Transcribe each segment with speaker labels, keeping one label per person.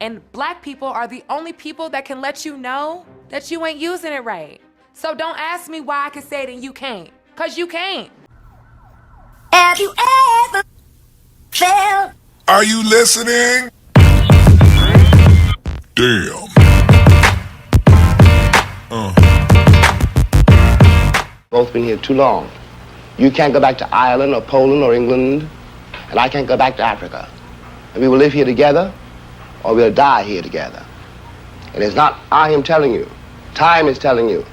Speaker 1: And black people are the only people that can let you know that you ain't using it right. So don't ask me why I can say it and you can't, cause you can't.
Speaker 2: Have you ever felt?
Speaker 3: Are you listening? Damn.
Speaker 4: Both been here too long. You can't go back to Ireland or Poland or England, and I can't go back to Africa. And we will live here together, or we'll die here together. And it's not I am telling you. Time is telling you.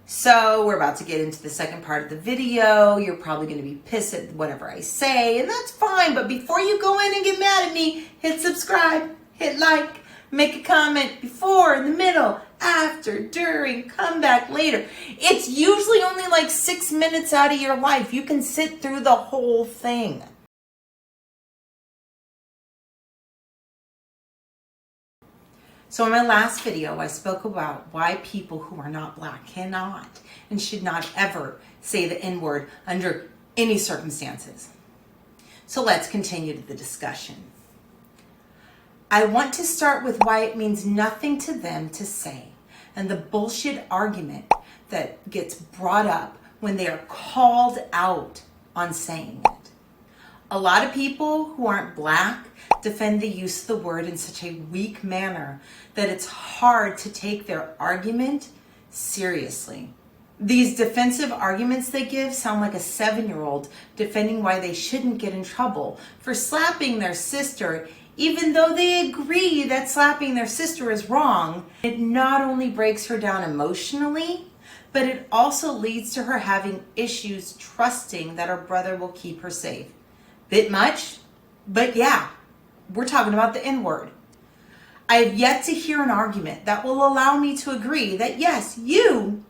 Speaker 5: So we're about to get into the second part of the video. You're probably going to be pissed at whatever I say, and that's fine. But before you go in and get mad at me, hit subscribe, hit like, make a comment before, in the middle, after, during, come back later. It's usually only like 6 minutes out of your life. You can sit through the whole thing. So in my last video, I spoke about why people who are not black cannot and should not ever say the N-word under any circumstances. So let's continue to the discussion. I want to start with why it means nothing to them to say, and the bullshit argument that gets brought up when they are called out on saying it. A lot of people who aren't black defend the use of the word in such a weak manner that it's hard to take their argument seriously. These defensive arguments they give sound like a 7-year-old defending why they shouldn't get in trouble for slapping their sister, even though they agree that slapping their sister is wrong. It not only breaks her down emotionally, but it also leads to her having issues trusting that her brother will keep her safe. Bit much, but yeah, we're talking about the N-word. I have yet to hear an argument that will allow me to agree that yes, you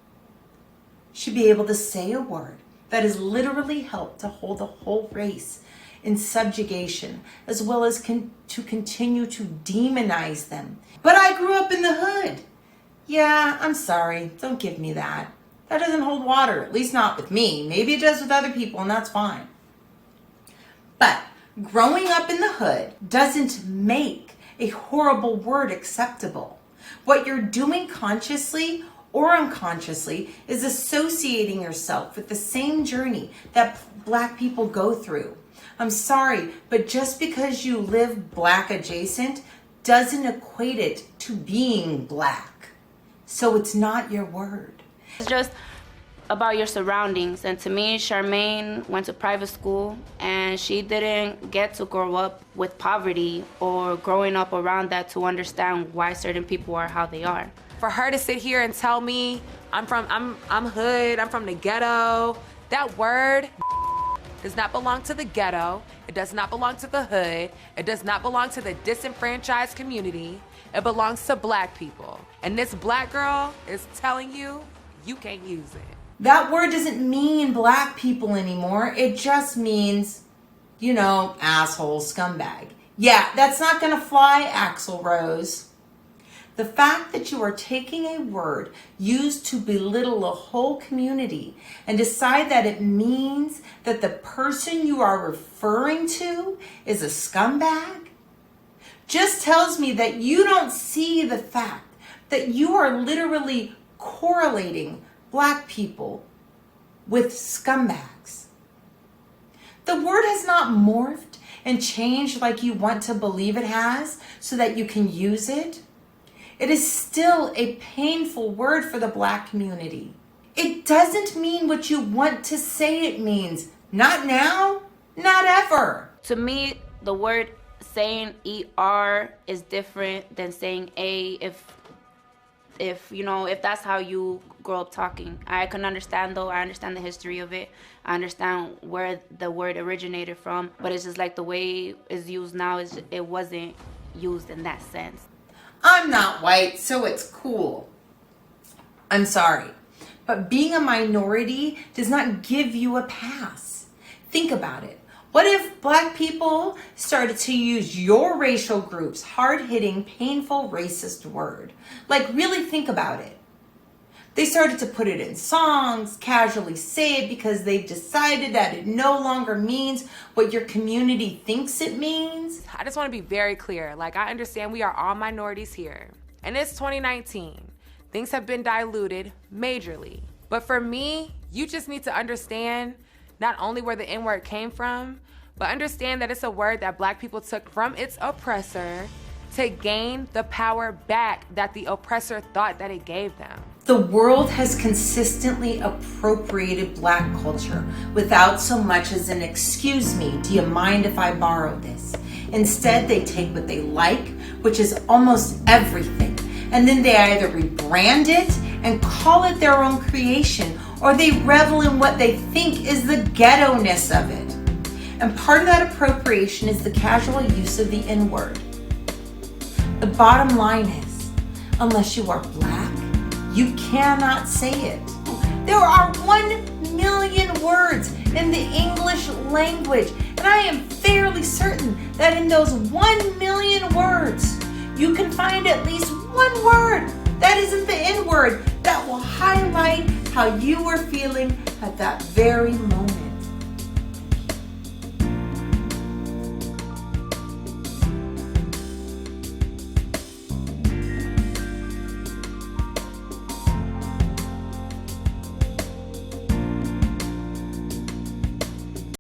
Speaker 5: should be able to say a word that has literally helped to hold the whole race in subjugation, as well as to continue to demonize them. But I grew up in the hood. Yeah, I'm sorry, don't give me that. That doesn't hold water, at least not with me. Maybe it does with other people, and that's fine. But growing up in the hood doesn't make a horrible word acceptable. What you're doing consciously or unconsciously is associating yourself with the same journey that black people go through. I'm sorry, but just because you live black adjacent doesn't equate it to being black. So it's not your word.
Speaker 6: It's just about your surroundings. And to me, Charmaine went to private school and she didn't get to grow up with poverty or growing up around that to understand why certain people are how they are.
Speaker 1: For her to sit here and tell me I'm hood, I'm from the ghetto, that word does not belong to the ghetto. It does not belong to the hood. It does not belong to the disenfranchised community. It belongs to black people. And this black girl is telling you, you can't use it.
Speaker 5: That word doesn't mean black people anymore. It just means, you know, asshole, scumbag. Yeah, that's not gonna fly, Axl Rose. The fact that you are taking a word used to belittle a whole community and decide that it means that the person you are referring to is a scumbag just tells me that you don't see the fact that you are literally correlating black people with scumbags. The word has not morphed and changed like you want to believe it has so that you can use it. It is still a painful word for the black community. It doesn't mean what you want to say it means. Not now, not ever.
Speaker 6: To me, the word saying ER is different than saying A if you know, if that's how you grow up talking. I can understand though, I understand the history of it. I understand where the word originated from, but it's just like the way it's used now, it wasn't used in that sense.
Speaker 5: I'm not white, so it's cool. I'm sorry, but being a minority does not give you a pass. Think about it. What if black people started to use your racial group's hard-hitting, painful, racist word? Like, really think about it. They started to put it in songs, casually say it because they've decided that it no longer means what your community thinks it means.
Speaker 1: I just want to be very clear. Like, I understand we are all minorities here. And it's 2019. Things have been diluted majorly. But for me, you just need to understand not only where the N-word came from, but understand that it's a word that Black people took from its oppressor to gain the power back that the oppressor thought that it gave them.
Speaker 5: The world has consistently appropriated Black culture without so much as an "excuse me, do you mind if I borrow this?" Instead, they take what they like, which is almost everything, and then they either rebrand it and call it their own creation, or they revel in what they think is the ghetto-ness of it. And part of that appropriation is the casual use of the N-word. The bottom line is, unless you are Black, you cannot say it. There are 1 million words in the English language, and I am fairly certain that in those 1 million words, you can find at least one word that isn't the N-word that will highlight how you were feeling at that very moment.